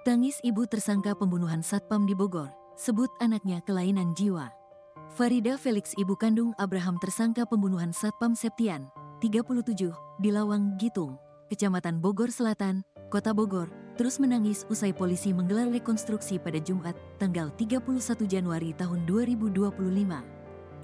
Tangis ibu tersangka pembunuhan Satpam di Bogor, sebut anaknya kelainan jiwa. Farida Felix, ibu kandung Abraham tersangka pembunuhan Satpam Septian, 37, di Lawang Gitung, Kecamatan Bogor Selatan, Kota Bogor, terus menangis usai polisi menggelar rekonstruksi pada Jumat, tanggal 31 Januari tahun 2025.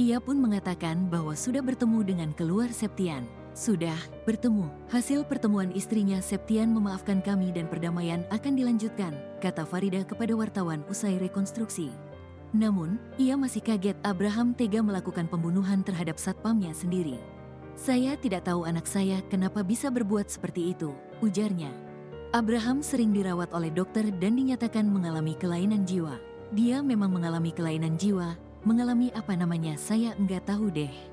Ia pun mengatakan bahwa sudah bertemu dengan keluar Septian. Sudah bertemu. Hasil pertemuan istrinya Septian memaafkan kami dan perdamaian akan dilanjutkan, kata Farida kepada wartawan usai rekonstruksi. Namun, ia masih kaget Abraham tega melakukan pembunuhan terhadap satpamnya sendiri. Saya tidak tahu anak saya kenapa bisa berbuat seperti itu, ujarnya. Abraham sering dirawat oleh dokter dan dinyatakan mengalami kelainan jiwa. Dia memang mengalami kelainan jiwa, mengalami apa namanya saya enggak tahu deh.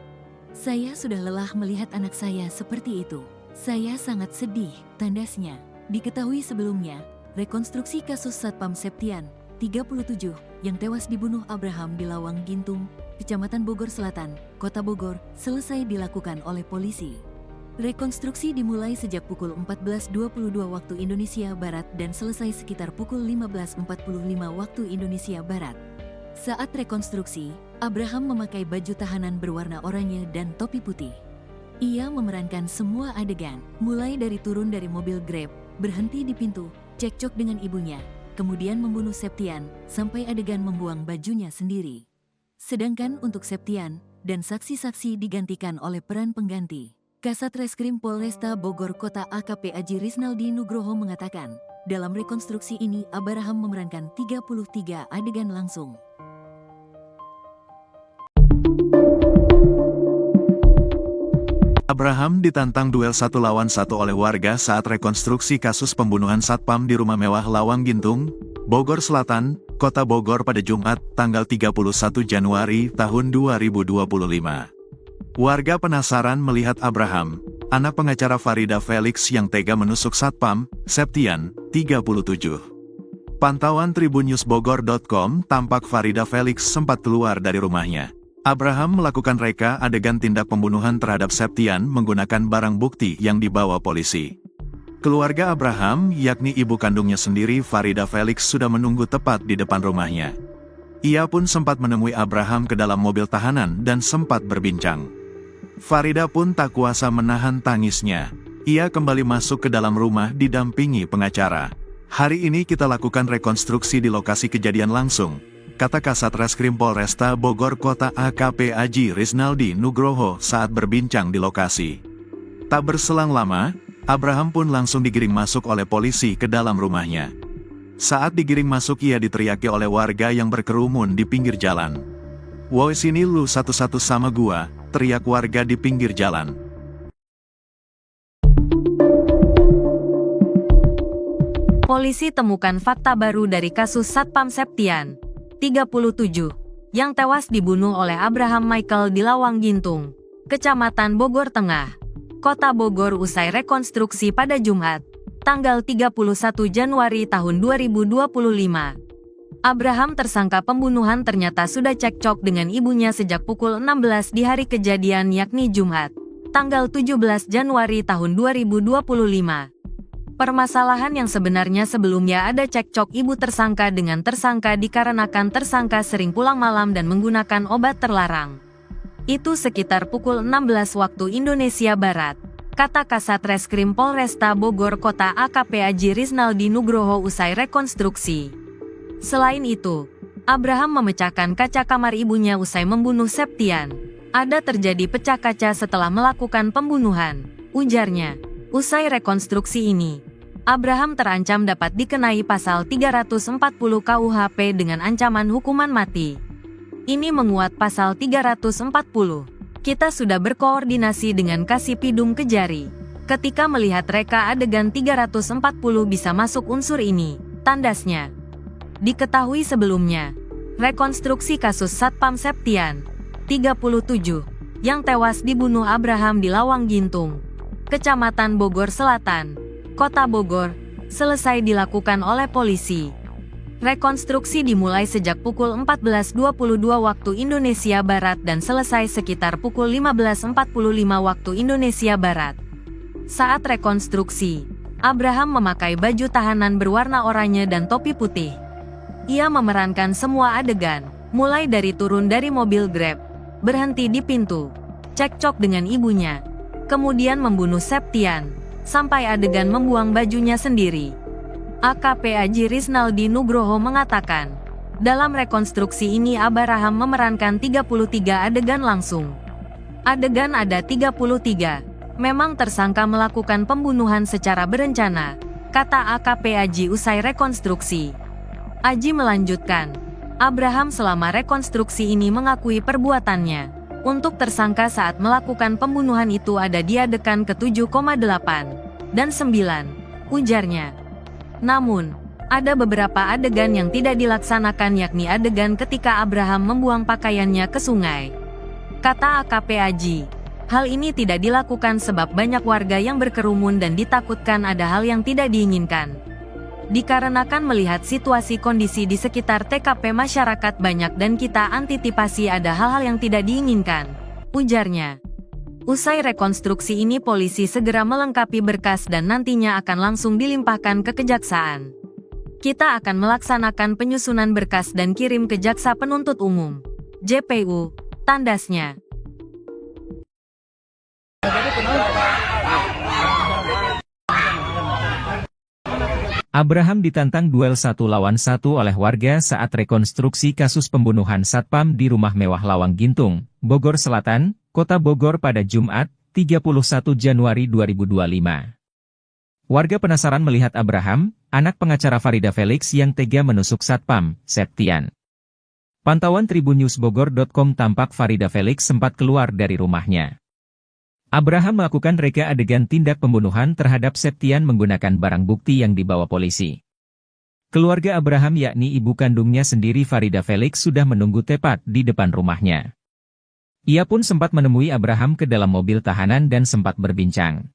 Saya sudah lelah melihat anak saya seperti itu. Saya sangat sedih, tandasnya. Diketahui sebelumnya, rekonstruksi kasus Satpam Septian, 37, yang tewas dibunuh Abraham di Lawang Gintung, Kecamatan Bogor Selatan, Kota Bogor, selesai dilakukan oleh polisi. Rekonstruksi dimulai sejak pukul 14.22 waktu Indonesia Barat dan selesai sekitar pukul 15.45 waktu Indonesia Barat. Saat rekonstruksi, Abraham memakai baju tahanan berwarna oranye dan topi putih. Ia memerankan semua adegan, mulai dari turun dari mobil Grab, berhenti di pintu, cekcok dengan ibunya, kemudian membunuh Septian, sampai adegan membuang bajunya sendiri. Sedangkan untuk Septian dan saksi-saksi digantikan oleh peran pengganti. Kasat Reskrim Polresta Bogor Kota AKP Aji Riznaldi Nugroho mengatakan, dalam rekonstruksi ini Abraham memerankan 33 adegan langsung. Abraham ditantang duel 1 lawan 1 oleh warga saat rekonstruksi kasus pembunuhan Satpam di rumah mewah Lawang Gintung, Bogor Selatan, Kota Bogor pada Jumat, tanggal 31 Januari tahun 2025. Warga penasaran melihat Abraham, anak pengacara Farida Felix yang tega menusuk Satpam, Septian, 37. Pantauan tribunNewsBogor.com tampak Farida Felix sempat keluar dari rumahnya. Abraham melakukan reka adegan tindak pembunuhan terhadap Septian menggunakan barang bukti yang dibawa polisi. Keluarga Abraham, yakni ibu kandungnya sendiri Farida Felix sudah menunggu tepat di depan rumahnya. Ia pun sempat menemui Abraham ke dalam mobil tahanan dan sempat berbincang. Farida pun tak kuasa menahan tangisnya. Ia kembali masuk ke dalam rumah didampingi pengacara. Hari ini kita lakukan rekonstruksi di lokasi kejadian langsung, kata Kasat Reskrim Polresta Bogor Kota AKP Aji Riznaldi Nugroho saat berbincang di lokasi. Tak berselang lama, Abraham pun langsung digiring masuk oleh polisi ke dalam rumahnya. Saat digiring masuk ia diteriaki oleh warga yang berkerumun di pinggir jalan. "Woi sini lu satu-satu sama gua," teriak warga di pinggir jalan. Polisi temukan fakta baru dari kasus Satpam Septian, 37, yang tewas dibunuh oleh Abraham Michael di Lawang Gintung, Kecamatan Bogor Tengah, Kota Bogor usai rekonstruksi pada Jumat, tanggal 31 Januari tahun 2025. Abraham tersangka pembunuhan ternyata sudah cekcok dengan ibunya sejak pukul 16 di hari kejadian yakni Jumat, tanggal 17 Januari tahun 2025. Permasalahan yang sebenarnya sebelumnya ada cekcok ibu tersangka dengan tersangka dikarenakan tersangka sering pulang malam dan menggunakan obat terlarang. Itu sekitar pukul 16 waktu Indonesia Barat, kata Kasat Reskrim Polresta Bogor Kota AKP Aji Riznaldi Nugroho usai rekonstruksi. Selain itu, Abraham memecahkan kaca kamar ibunya usai membunuh Septian. Ada terjadi pecah kaca setelah melakukan pembunuhan, ujarnya. Usai rekonstruksi ini, Abraham terancam dapat dikenai pasal 340 KUHP dengan ancaman hukuman mati. Ini menguat pasal 340. Kita sudah berkoordinasi dengan Kasipidum Kejari. Ketika melihat reka adegan 340 bisa masuk unsur ini, tandasnya. Diketahui sebelumnya, rekonstruksi kasus Satpam Septian, 37, yang tewas dibunuh Abraham di Lawang Gintung, Kecamatan Bogor Selatan, Kota Bogor, selesai dilakukan oleh polisi. Rekonstruksi dimulai sejak pukul 14.22 waktu Indonesia Barat dan selesai sekitar pukul 15.45 waktu Indonesia Barat. Saat rekonstruksi, Abraham memakai baju tahanan berwarna oranye dan topi putih. Ia memerankan semua adegan, mulai dari turun dari mobil Grab, berhenti di pintu, cekcok dengan ibunya, kemudian membunuh Septian, sampai adegan membuang bajunya sendiri. AKP Aji Rizaldi Nugroho mengatakan, dalam rekonstruksi ini Abraham memerankan 33 adegan langsung. Adegan ada 33. Memang tersangka melakukan pembunuhan secara berencana, kata AKP Aji usai rekonstruksi. Aji melanjutkan, Abraham selama rekonstruksi ini mengakui perbuatannya. Untuk tersangka saat melakukan pembunuhan itu ada di adegan ke-7,8 dan 9, ujarnya. Namun, ada beberapa adegan yang tidak dilaksanakan yakni adegan ketika Abraham membuang pakaiannya ke sungai. Kata AKP Aji, hal ini tidak dilakukan sebab banyak warga yang berkerumun dan ditakutkan ada hal yang tidak diinginkan. Dikarenakan melihat situasi kondisi di sekitar TKP masyarakat banyak dan kita antisipasi ada hal-hal yang tidak diinginkan, ujarnya. Usai rekonstruksi ini polisi segera melengkapi berkas dan nantinya akan langsung dilimpahkan ke kejaksaan. Kita akan melaksanakan penyusunan berkas dan kirim ke jaksa penuntut umum, JPU, tandasnya. Abraham ditantang duel 1 lawan 1 oleh warga saat rekonstruksi kasus pembunuhan Satpam di rumah mewah Lawang Gintung, Bogor Selatan, Kota Bogor pada Jumat, 31 Januari 2025. Warga penasaran melihat Abraham, anak pengacara Farida Felix yang tega menusuk Satpam, Septian. Pantauan tribunnews.bogor.com tampak Farida Felix sempat keluar dari rumahnya. Abraham melakukan reka adegan tindak pembunuhan terhadap Septian menggunakan barang bukti yang dibawa polisi. Keluarga Abraham yakni ibu kandungnya sendiri Farida Felix sudah menunggu tepat di depan rumahnya. Ia pun sempat menemui Abraham ke dalam mobil tahanan dan sempat berbincang.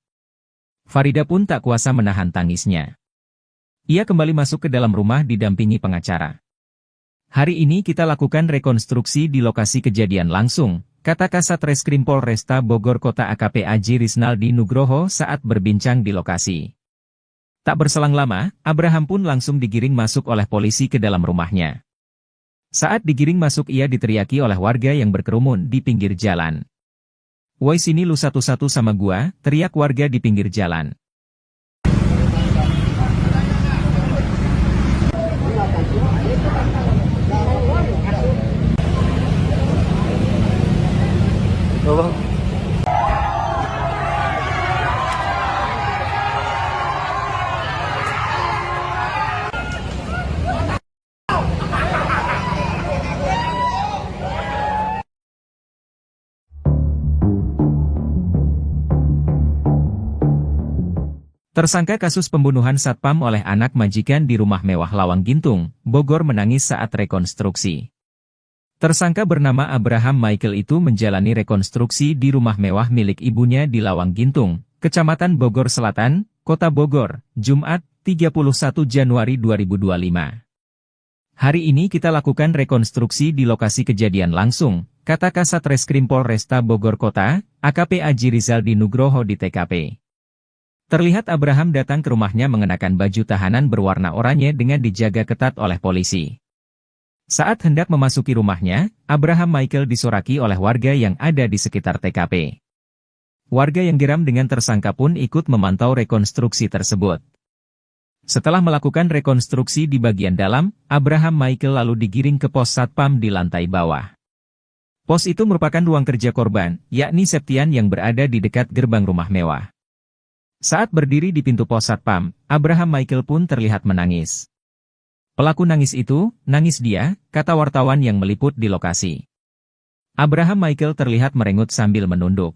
Farida pun tak kuasa menahan tangisnya. Ia kembali masuk ke dalam rumah didampingi pengacara. Hari ini kita lakukan rekonstruksi di lokasi kejadian langsung, kata Kasat Reskrim Polresta Bogor Kota AKP Aji Rizaldi Nugroho saat berbincang di lokasi. Tak berselang lama, Abraham pun langsung digiring masuk oleh polisi ke dalam rumahnya. Saat digiring masuk ia diteriaki oleh warga yang berkerumun di pinggir jalan. "Woi sini lu satu-satu sama gua," teriak warga di pinggir jalan. Tersangka kasus pembunuhan Satpam oleh anak majikan di rumah mewah Lawang Gintung, Bogor menangis saat rekonstruksi. Tersangka bernama Abraham Michael itu menjalani rekonstruksi di rumah mewah milik ibunya di Lawang Gintung, Kecamatan Bogor Selatan, Kota Bogor, Jumat, 31 Januari 2025. Hari ini kita lakukan rekonstruksi di lokasi kejadian langsung, kata Kasat Reskrim Polresta Bogor Kota, AKP Aji Rizaldi Nugroho di TKP. Terlihat Abraham datang ke rumahnya mengenakan baju tahanan berwarna oranye dengan dijaga ketat oleh polisi. Saat hendak memasuki rumahnya, Abraham Michael disoraki oleh warga yang ada di sekitar TKP. Warga yang geram dengan tersangka pun ikut memantau rekonstruksi tersebut. Setelah melakukan rekonstruksi di bagian dalam, Abraham Michael lalu digiring ke pos Satpam di lantai bawah. Pos itu merupakan ruang kerja korban, yakni Septian yang berada di dekat gerbang rumah mewah. Saat berdiri di pintu pos Satpam, Abraham Michael pun terlihat menangis. Pelaku nangis itu, nangis dia, kata wartawan yang meliput di lokasi. Abraham Michael terlihat merengut sambil menunduk.